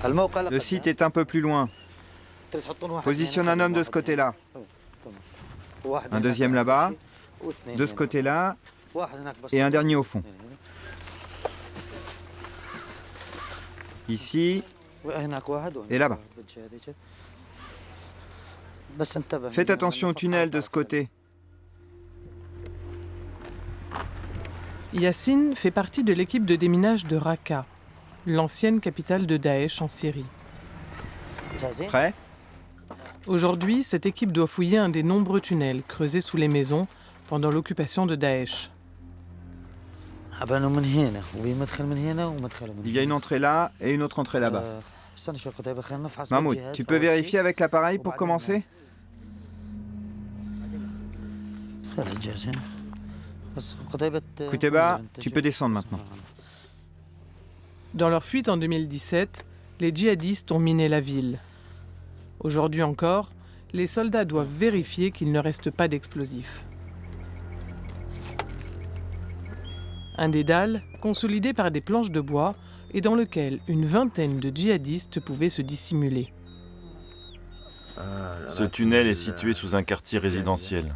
Le site est un peu plus loin. Positionne un homme de ce côté-là. Un deuxième là-bas, de ce côté-là, et un dernier au fond. Ici et là-bas. Faites attention au tunnel de ce côté. Yassine fait partie de l'équipe de déminage de Raqqa, l'ancienne capitale de Daesh en Syrie. Prêt ? Aujourd'hui, cette équipe doit fouiller un des nombreux tunnels creusés sous les maisons pendant l'occupation de Daesh. Il y a une entrée là et une autre entrée là-bas. Mahmoud, tu peux vérifier avec l'appareil pour commencer ? Kouteba, tu peux descendre maintenant. Dans leur fuite en 2017, les djihadistes ont miné la ville. Aujourd'hui encore, les soldats doivent vérifier qu'il ne reste pas d'explosifs. Un dédale, consolidé par des planches de bois, et dans lequel une vingtaine de djihadistes pouvaient se dissimuler. Ce tunnel est situé sous un quartier résidentiel.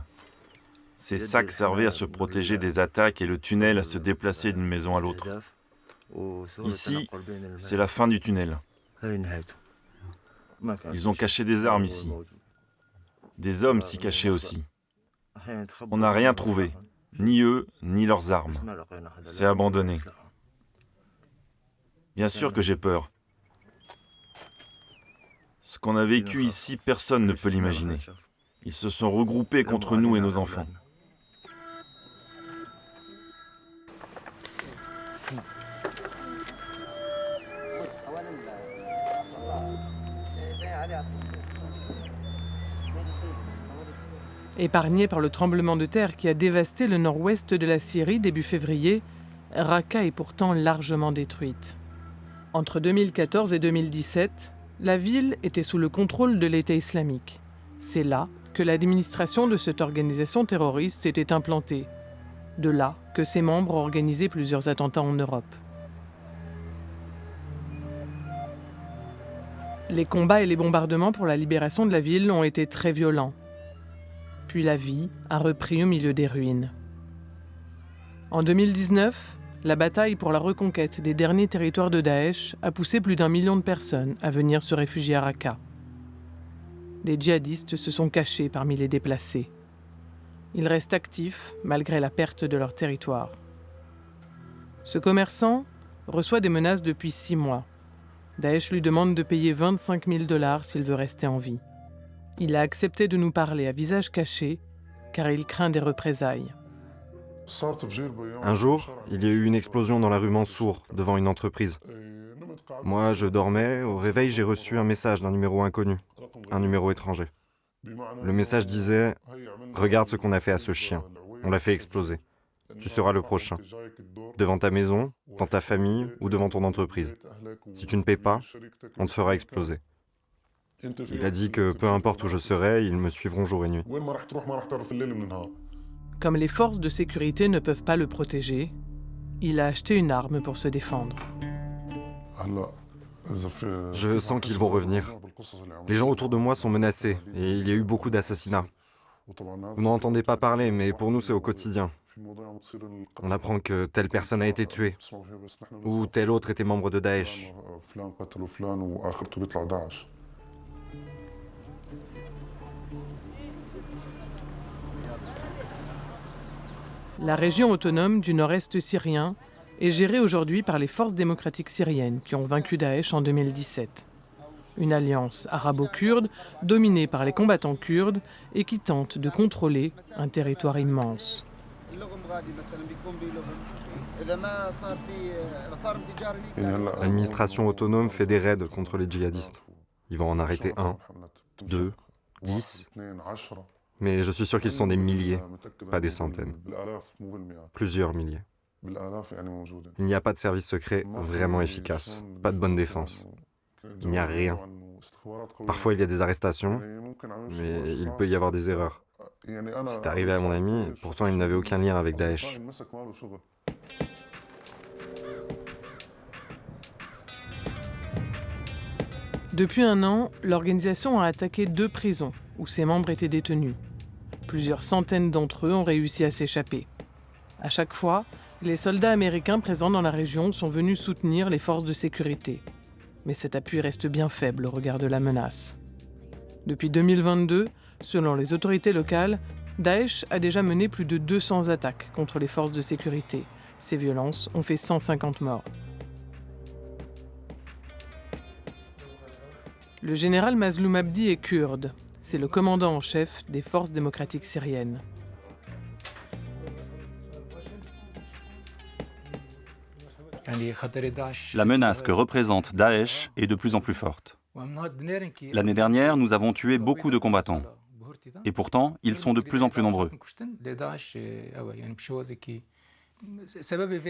Ces sacs servaient à se protéger des attaques et le tunnel à se déplacer d'une maison à l'autre. Ici, c'est la fin du tunnel. Ils ont caché des armes ici. Des hommes s'y cachaient aussi. On n'a rien trouvé, ni eux, ni leurs armes. C'est abandonné. Bien sûr que j'ai peur. Ce qu'on a vécu ici, personne ne peut l'imaginer. Ils se sont regroupés contre nous et nos enfants. Épargnée par le tremblement de terre qui a dévasté le nord-ouest de la Syrie début février, Raqqa est pourtant largement détruite. Entre 2014 et 2017, la ville était sous le contrôle de l'État islamique. C'est là que l'administration de cette organisation terroriste était implantée. De là que ses membres ont organisé plusieurs attentats en Europe. Les combats et les bombardements pour la libération de la ville ont été très violents. Puis la vie a repris au milieu des ruines. En 2019, la bataille pour la reconquête des derniers territoires de Daesh a poussé plus d'1 million de personnes à venir se réfugier à Raqqa. Des djihadistes se sont cachés parmi les déplacés. Ils restent actifs malgré la perte de leur territoire. Ce commerçant reçoit des menaces depuis 6 mois. Daesh lui demande de payer 25 000 $ s'il veut rester en vie. Il a accepté de nous parler à visage caché, car il craint des représailles. Un jour, il y a eu une explosion dans la rue Mansour, devant une entreprise. Moi, je dormais. Au réveil, j'ai reçu un message d'un numéro inconnu, un numéro étranger. Le message disait « Regarde ce qu'on a fait à ce chien. On l'a fait exploser. Tu seras le prochain. Devant ta maison, dans ta famille ou devant ton entreprise. Si tu ne paies pas, on te fera exploser. » Il a dit que peu importe où je serai, ils me suivront jour et nuit. Comme les forces de sécurité ne peuvent pas le protéger, il a acheté une arme pour se défendre. Je sens qu'ils vont revenir. Les gens autour de moi sont menacés et il y a eu beaucoup d'assassinats. Vous n'en entendez pas parler, mais pour nous, c'est au quotidien. On apprend que telle personne a été tuée, ou tel autre était membre de Daesh. La région autonome du nord-est syrien est gérée aujourd'hui par les forces démocratiques syriennes qui ont vaincu Daesh en 2017. Une alliance arabo-kurde dominée par les combattants kurdes et qui tente de contrôler un territoire immense. L'administration autonome fait des raids contre les djihadistes. Ils vont en arrêter 1, 2, 10. Mais je suis sûr qu'ils sont des milliers, pas des centaines. Plusieurs milliers. Il n'y a pas de service secret vraiment efficace, pas de bonne défense. Il n'y a rien. Parfois il y a des arrestations, mais il peut y avoir des erreurs. C'est arrivé à mon ami, pourtant il n'avait aucun lien avec Daesh. Depuis un an, l'organisation a attaqué 2 prisons où ses membres étaient détenus. Plusieurs centaines d'entre eux ont réussi à s'échapper. À chaque fois, les soldats américains présents dans la région sont venus soutenir les forces de sécurité. Mais cet appui reste bien faible au regard de la menace. Depuis 2022, selon les autorités locales, Daesh a déjà mené plus de 200 attaques contre les forces de sécurité. Ces violences ont fait 150 morts. Le général Mazloum Abdi est kurde. C'est le commandant en chef des forces démocratiques syriennes. La menace que représente Daesh est de plus en plus forte. L'année dernière, nous avons tué beaucoup de combattants. Et pourtant, ils sont de plus en plus nombreux.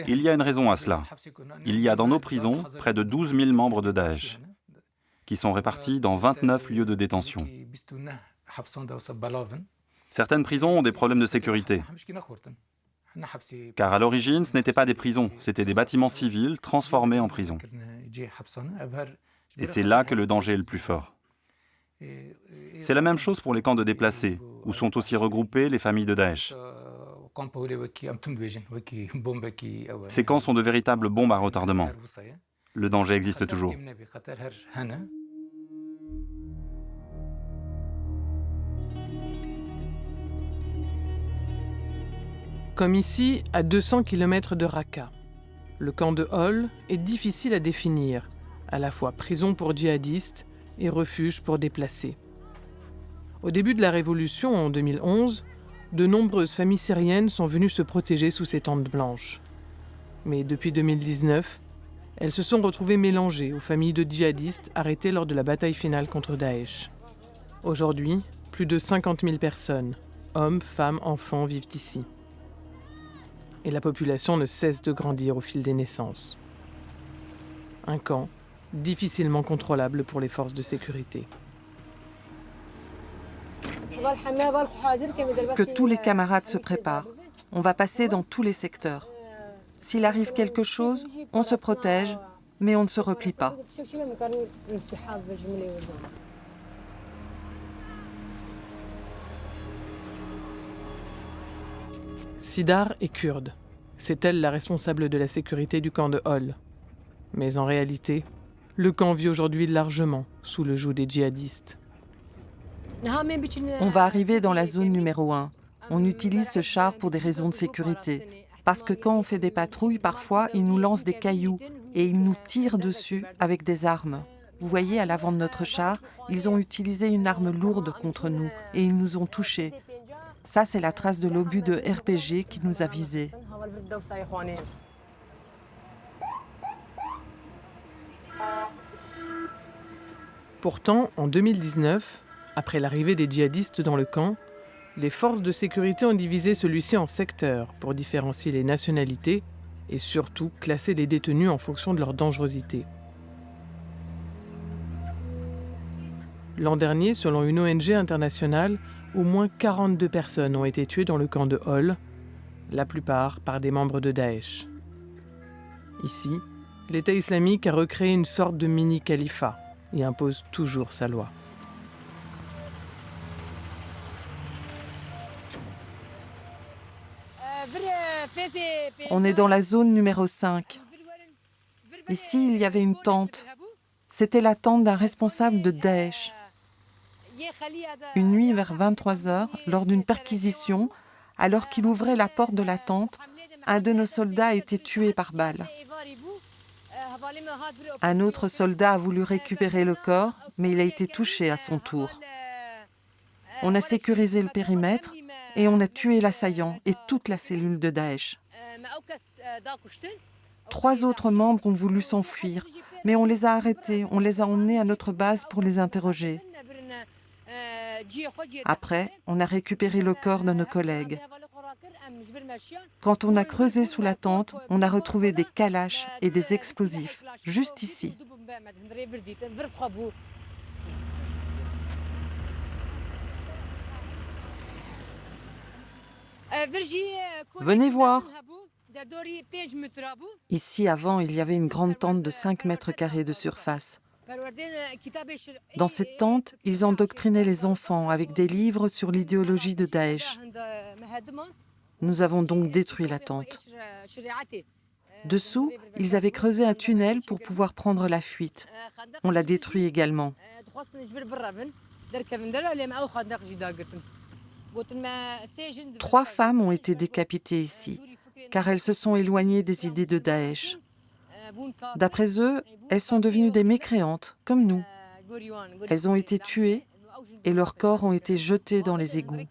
Il y a une raison à cela. Il y a dans nos prisons près de 12 000 membres de Daesh, qui sont répartis dans 29 lieux de détention. Certaines prisons ont des problèmes de sécurité. Car à l'origine, ce n'étaient pas des prisons, c'étaient des bâtiments civils transformés en prisons. Et c'est là que le danger est le plus fort. C'est la même chose pour les camps de déplacés, où sont aussi regroupées les familles de Daesh. Ces camps sont de véritables bombes à retardement. Le danger existe toujours. Comme ici, à 200 km de Raqqa. Le camp de Hol est difficile à définir, à la fois prison pour djihadistes et refuge pour déplacés. Au début de la Révolution, en 2011, de nombreuses familles syriennes sont venues se protéger sous ces tentes blanches. Mais depuis 2019, elles se sont retrouvées mélangées aux familles de djihadistes arrêtés lors de la bataille finale contre Daesh. Aujourd'hui, plus de 50 000 personnes, hommes, femmes, enfants, vivent ici. Et la population ne cesse de grandir au fil des naissances. Un camp difficilement contrôlable pour les forces de sécurité. Que tous les camarades se préparent. On va passer dans tous les secteurs. S'il arrive quelque chose, on se protège, mais on ne se replie pas. Sidar est kurde. C'est elle la responsable de la sécurité du camp de Hol. Mais en réalité, le camp vit aujourd'hui largement sous le joug des djihadistes. On va arriver dans la zone numéro 1. On utilise ce char pour des raisons de sécurité. Parce que quand on fait des patrouilles, parfois, ils nous lancent des cailloux et ils nous tirent dessus avec des armes. Vous voyez, à l'avant de notre char, ils ont utilisé une arme lourde contre nous et ils nous ont touchés. Ça, c'est la trace de l'obus de RPG qui nous a visés. Pourtant, en 2019, après l'arrivée des djihadistes dans le camp, les forces de sécurité ont divisé celui-ci en secteurs pour différencier les nationalités et surtout classer les détenus en fonction de leur dangerosité. L'an dernier, selon une ONG internationale, au moins 42 personnes ont été tuées dans le camp de Hol, la plupart par des membres de Daesh. Ici, l'État islamique a recréé une sorte de mini-califat et impose toujours sa loi. On est dans la zone numéro 5. Ici, il y avait une tente. C'était la tente d'un responsable de Daesh. Une nuit vers 23h, lors d'une perquisition, alors qu'il ouvrait la porte de la tente, un de nos soldats a été tué par balle. Un autre soldat a voulu récupérer le corps, mais il a été touché à son tour. On a sécurisé le périmètre et on a tué l'assaillant et toute la cellule de Daesh. 3 autres membres ont voulu s'enfuir, mais on les a arrêtés, on les a emmenés à notre base pour les interroger. Après, on a récupéré le corps de nos collègues. Quand on a creusé sous la tente, on a retrouvé des kalash et des explosifs, juste ici. Venez voir. Ici, avant, il y avait une grande tente de 5 mètres carrés de surface. Dans cette tente, ils endoctrinaient les enfants avec des livres sur l'idéologie de Daesh. Nous avons donc détruit la tente. Dessous, ils avaient creusé un tunnel pour pouvoir prendre la fuite. On l'a détruit également. 3 femmes ont été décapitées ici, car elles se sont éloignées des idées de Daesh. D'après eux, elles sont devenues des mécréantes, comme nous. Elles ont été tuées et leurs corps ont été jetés dans les égouts.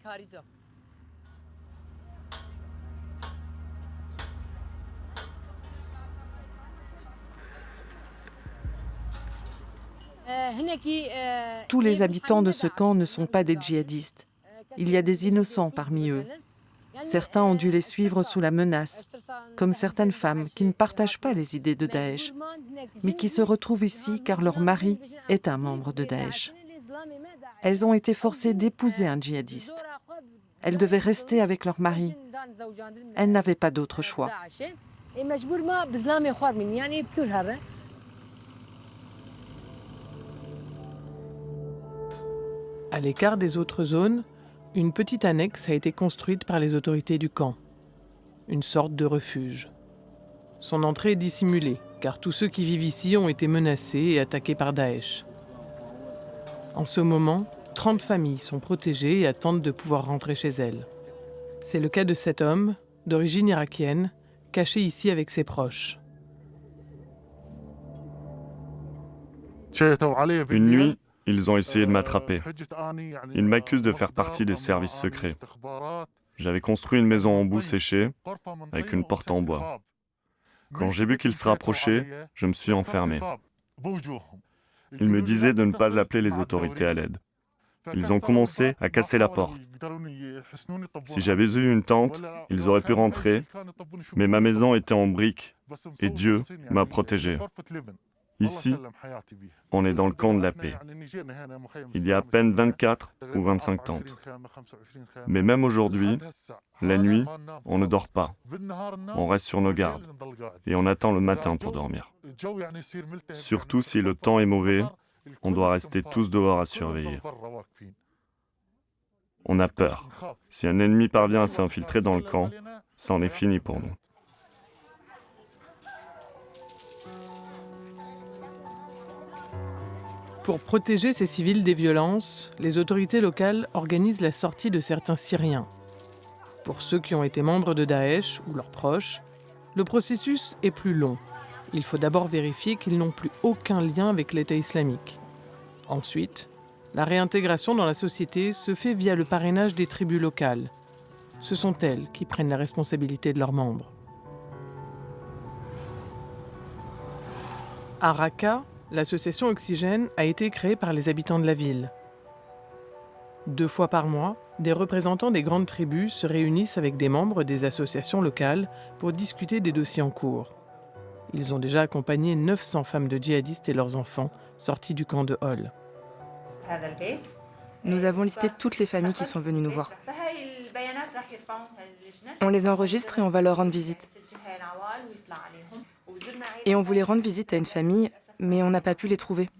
Tous les habitants de ce camp ne sont pas des djihadistes. Il y a des innocents parmi eux. Certains ont dû les suivre sous la menace, comme certaines femmes qui ne partagent pas les idées de Daesh, mais qui se retrouvent ici car leur mari est un membre de Daesh. Elles ont été forcées d'épouser un djihadiste. Elles devaient rester avec leur mari. Elles n'avaient pas d'autre choix. À l'écart des autres zones, une petite annexe a été construite par les autorités du camp. Une sorte de refuge. Son entrée est dissimulée, car tous ceux qui vivent ici ont été menacés et attaqués par Daesh. En ce moment, 30 familles sont protégées et attendent de pouvoir rentrer chez elles. C'est le cas de cet homme, d'origine irakienne, caché ici avec ses proches. Une nuit, ils ont essayé de m'attraper. Ils m'accusent de faire partie des services secrets. J'avais construit une maison en boue séchée, avec une porte en bois. Quand j'ai vu qu'ils se rapprochaient, je me suis enfermé. Ils me disaient de ne pas appeler les autorités à l'aide. Ils ont commencé à casser la porte. Si j'avais eu une tente, ils auraient pu rentrer, mais ma maison était en briques et Dieu m'a protégé. Ici, on est dans le camp de la paix. Il y a à peine 24 ou 25 tentes. Mais même aujourd'hui, la nuit, on ne dort pas. On reste sur nos gardes et on attend le matin pour dormir. Surtout si le temps est mauvais, on doit rester tous dehors à surveiller. On a peur. Si un ennemi parvient à s'infiltrer dans le camp, c'en est fini pour nous. Pour protéger ces civils des violences, les autorités locales organisent la sortie de certains Syriens. Pour ceux qui ont été membres de Daesh ou leurs proches, le processus est plus long. Il faut d'abord vérifier qu'ils n'ont plus aucun lien avec l'État islamique. Ensuite, la réintégration dans la société se fait via le parrainage des tribus locales. Ce sont elles qui prennent la responsabilité de leurs membres. À Raqqa, l'association Oxygène a été créée par les habitants de la ville. 2 fois par mois, des représentants des grandes tribus se réunissent avec des membres des associations locales pour discuter des dossiers en cours. Ils ont déjà accompagné 900 femmes de djihadistes et leurs enfants sortis du camp de Hol. Nous avons listé toutes les familles qui sont venues nous voir. On les enregistre et on va leur rendre visite. Et on voulait rendre visite à une famille, mais on n'a pas pu les trouver.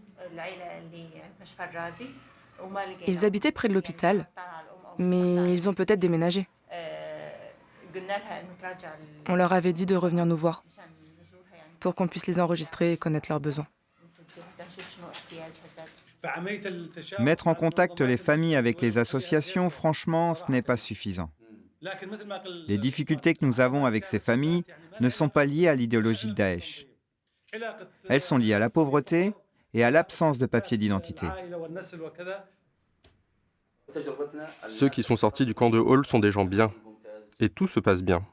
Ils habitaient près de l'hôpital, mais ils ont peut-être déménagé. On leur avait dit de revenir nous voir, pour qu'on puisse les enregistrer et connaître leurs besoins. Mettre en contact les familles avec les associations, franchement, ce n'est pas suffisant. Les difficultés que nous avons avec ces familles ne sont pas liées à l'idéologie de Daesh. Elles sont liées à la pauvreté et à l'absence de papier d'identité. Ceux qui sont sortis du camp de Hol sont des gens bien, et tout se passe bien.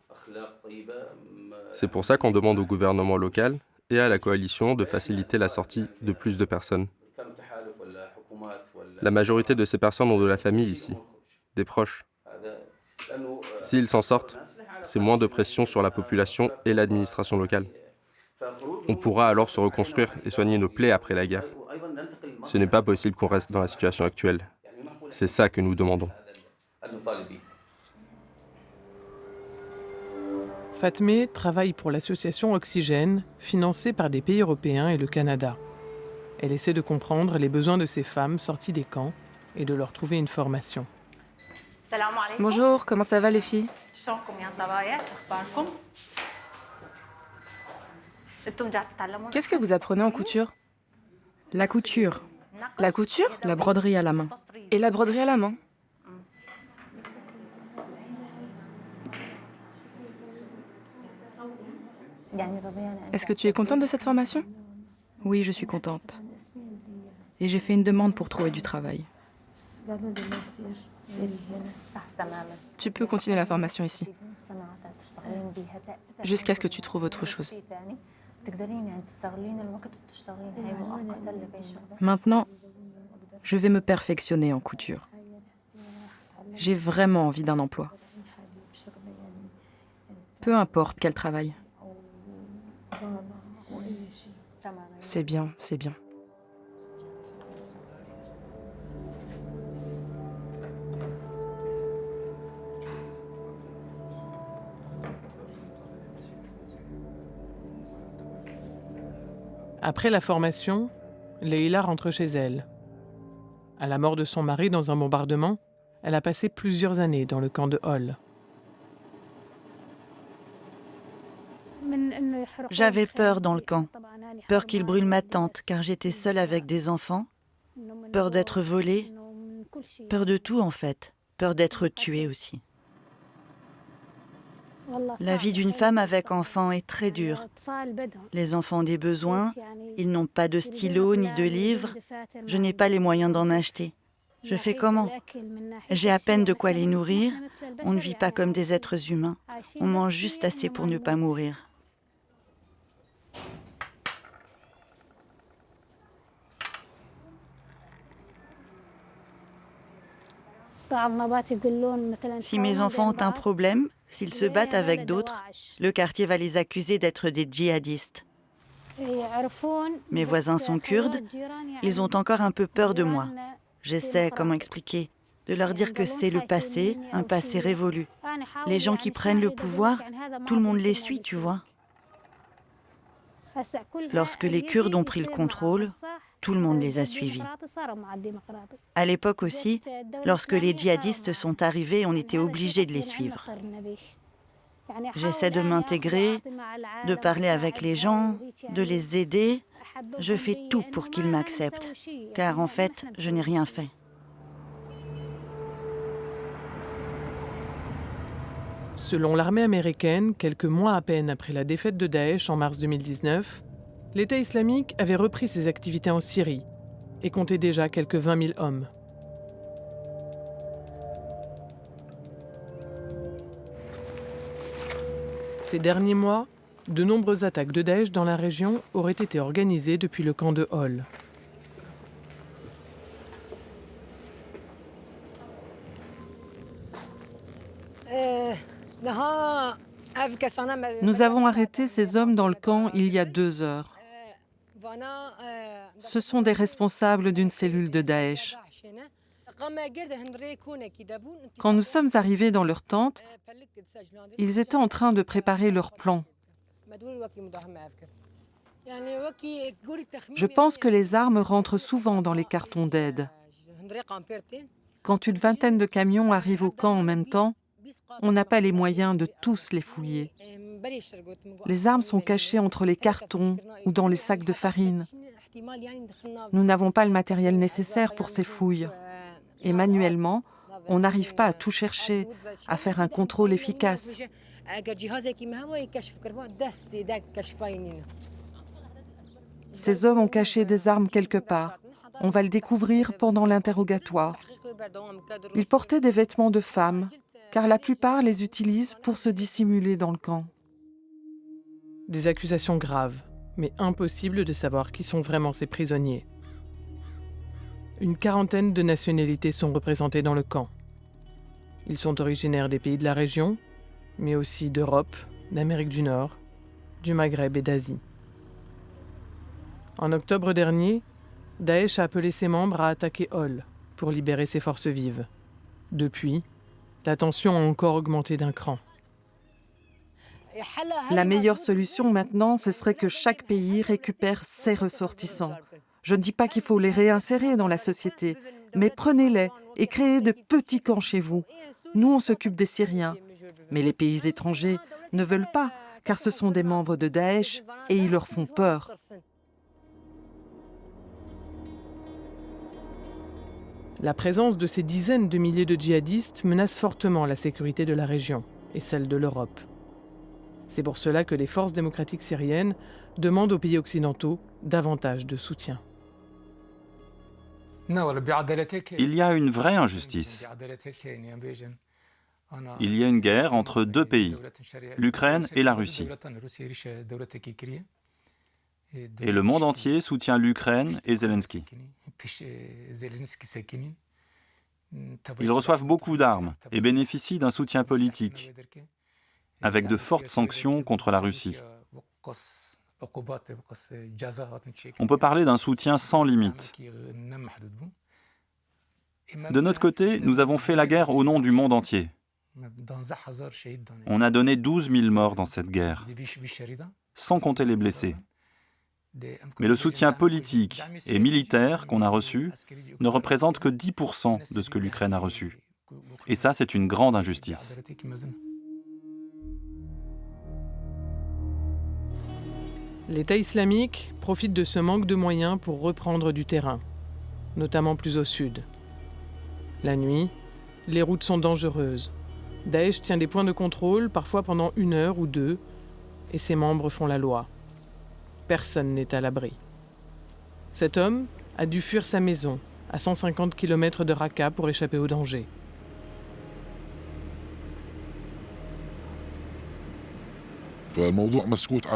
C'est pour ça qu'on demande au gouvernement local et à la coalition de faciliter la sortie de plus de personnes. La majorité de ces personnes ont de la famille ici, des proches. S'ils s'en sortent, c'est moins de pression sur la population et l'administration locale. On pourra alors se reconstruire et soigner nos plaies après la guerre. Ce n'est pas possible qu'on reste dans la situation actuelle. C'est ça que nous demandons. Fatmé travaille pour l'association Oxygène, financée par des pays européens et le Canada. Elle essaie de comprendre les besoins de ces femmes sorties des camps et de leur trouver une formation. Bonjour, comment ça va les filles? Qu'est-ce que vous apprenez en couture? La couture, La couture? la broderie à la main. Et la broderie à la main? Est-ce que tu es contente de cette formation? Oui, je suis contente. Et j'ai fait une demande pour trouver du travail. Tu peux continuer la formation ici, jusqu'à ce que tu trouves autre chose. Maintenant, je vais me perfectionner en couture. J'ai vraiment envie d'un emploi. Peu importe quel travail. C'est bien, c'est bien. Après la formation, Leïla rentre chez elle. À la mort de son mari dans un bombardement, elle a passé plusieurs années dans le camp de Hol. J'avais peur dans le camp. Peur qu'il brûle ma tente car j'étais seule avec des enfants. Peur d'être volée. Peur de tout en fait. Peur d'être tuée aussi. La vie d'une femme avec enfants est très dure. Les enfants ont des besoins, ils n'ont pas de stylo ni de livres, je n'ai pas les moyens d'en acheter. Je fais comment? J'ai à peine de quoi les nourrir, on ne vit pas comme des êtres humains, on mange juste assez pour ne pas mourir. Si mes enfants ont un problème, s'ils se battent avec d'autres, le quartier va les accuser d'être des djihadistes. Mes voisins sont kurdes, ils ont encore un peu peur de moi. J'essaie, comment expliquer, de leur dire que c'est le passé, un passé révolu. Les gens qui prennent le pouvoir, tout le monde les suit, tu vois. Lorsque les Kurdes ont pris le contrôle, tout le monde les a suivis. À l'époque aussi, lorsque les djihadistes sont arrivés, on était obligés de les suivre. J'essaie de m'intégrer, de parler avec les gens, de les aider. Je fais tout pour qu'ils m'acceptent, car en fait, je n'ai rien fait. Selon l'armée américaine, quelques mois à peine après la défaite de Daesh en mars 2019, l'État islamique avait repris ses activités en Syrie et comptait déjà quelques 20 000 hommes. Ces derniers mois, de nombreuses attaques de Daesh dans la région auraient été organisées depuis le camp de Hol. Nous avons arrêté ces hommes dans le camp il y a 2 heures. Ce sont des responsables d'une cellule de Daesh. Quand nous sommes arrivés dans leur tente, ils étaient en train de préparer leur plan. Je pense que les armes rentrent souvent dans les cartons d'aide. Quand une vingtaine de camions arrivent au camp en même temps, on n'a pas les moyens de tous les fouiller. Les armes sont cachées entre les cartons ou dans les sacs de farine. Nous n'avons pas le matériel nécessaire pour ces fouilles. Et manuellement, on n'arrive pas à tout chercher, à faire un contrôle efficace. Ces hommes ont caché des armes quelque part. On va le découvrir pendant l'interrogatoire. Ils portaient des vêtements de femmes, car la plupart les utilisent pour se dissimuler dans le camp. Des accusations graves, mais impossible de savoir qui sont vraiment ces prisonniers. Une quarantaine de nationalités sont représentées dans le camp. Ils sont originaires des pays de la région, mais aussi d'Europe, d'Amérique du Nord, du Maghreb et d'Asie. En octobre dernier, Daesh a appelé ses membres à attaquer Hol pour libérer ses forces vives. Depuis, la tension a encore augmenté d'un cran. La meilleure solution maintenant, ce serait que chaque pays récupère ses ressortissants. Je ne dis pas qu'il faut les réinsérer dans la société, mais prenez-les et créez de petits camps chez vous. Nous, on s'occupe des Syriens. Mais les pays étrangers ne veulent pas, car ce sont des membres de Daesh et ils leur font peur. La présence de ces dizaines de milliers de djihadistes menace fortement la sécurité de la région et celle de l'Europe. C'est pour cela que les forces démocratiques syriennes demandent aux pays occidentaux davantage de soutien. Il y a une vraie injustice. Il y a une guerre entre deux pays, l'Ukraine et la Russie. Et le monde entier soutient l'Ukraine et Zelensky. Ils reçoivent beaucoup d'armes et bénéficient d'un soutien politique, avec de fortes sanctions contre la Russie. On peut parler d'un soutien sans limite. De notre côté, nous avons fait la guerre au nom du monde entier. On a donné 12 000 morts dans cette guerre, sans compter les blessés. Mais le soutien politique et militaire qu'on a reçu ne représente que 10% de ce que l'Ukraine a reçu. Et ça, c'est une grande injustice. L'État islamique profite de ce manque de moyens pour reprendre du terrain, notamment plus au sud. La nuit, les routes sont dangereuses. Daesh tient des points de contrôle, parfois pendant 1 heure ou 2, et ses membres font la loi. Personne n'est à l'abri. Cet homme a dû fuir sa maison, à 150 km de Raqqa, pour échapper au danger.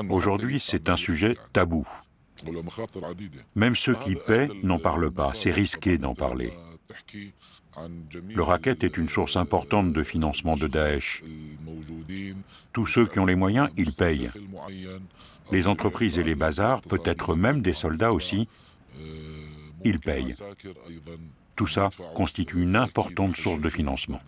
Aujourd'hui, c'est un sujet tabou. Même ceux qui paient n'en parlent pas, c'est risqué d'en parler. Le racket est une source importante de financement de Daesh. Tous ceux qui ont les moyens, ils payent. Les entreprises et les bazars, peut-être même des soldats aussi, ils payent. Tout ça constitue une importante source de financement.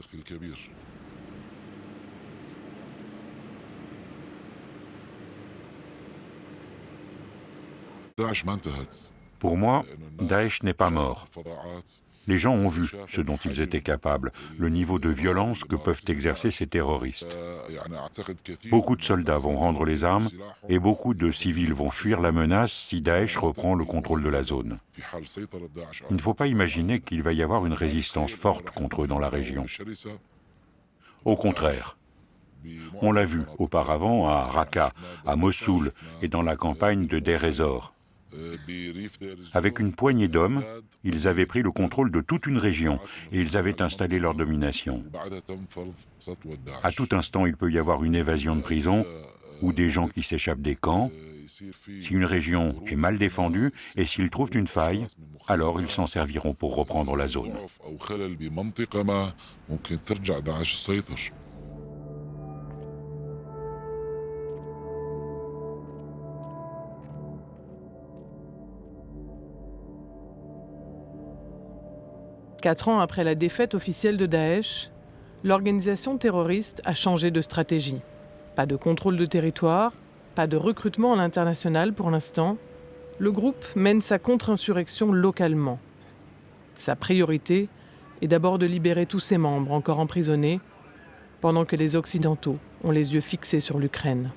Pour moi, Daesh n'est pas mort. Les gens ont vu ce dont ils étaient capables, le niveau de violence que peuvent exercer ces terroristes. Beaucoup de soldats vont rendre les armes et beaucoup de civils vont fuir la menace si Daesh reprend le contrôle de la zone. Il ne faut pas imaginer qu'il va y avoir une résistance forte contre eux dans la région. Au contraire. On l'a vu auparavant à Raqqa, à Mossoul et dans la campagne de Deir ez-Zor. Avec une poignée d'hommes, ils avaient pris le contrôle de toute une région et ils avaient installé leur domination. À tout instant, il peut y avoir une évasion de prison ou des gens qui s'échappent des camps. Si une région est mal défendue et s'ils trouvent une faille, alors ils s'en serviront pour reprendre la zone. 4 ans après la défaite officielle de Daesh, l'organisation terroriste a changé de stratégie. Pas de contrôle de territoire, pas de recrutement à l'international pour l'instant. Le groupe mène sa contre-insurrection localement. Sa priorité est d'abord de libérer tous ses membres encore emprisonnés, pendant que les Occidentaux ont les yeux fixés sur l'Ukraine.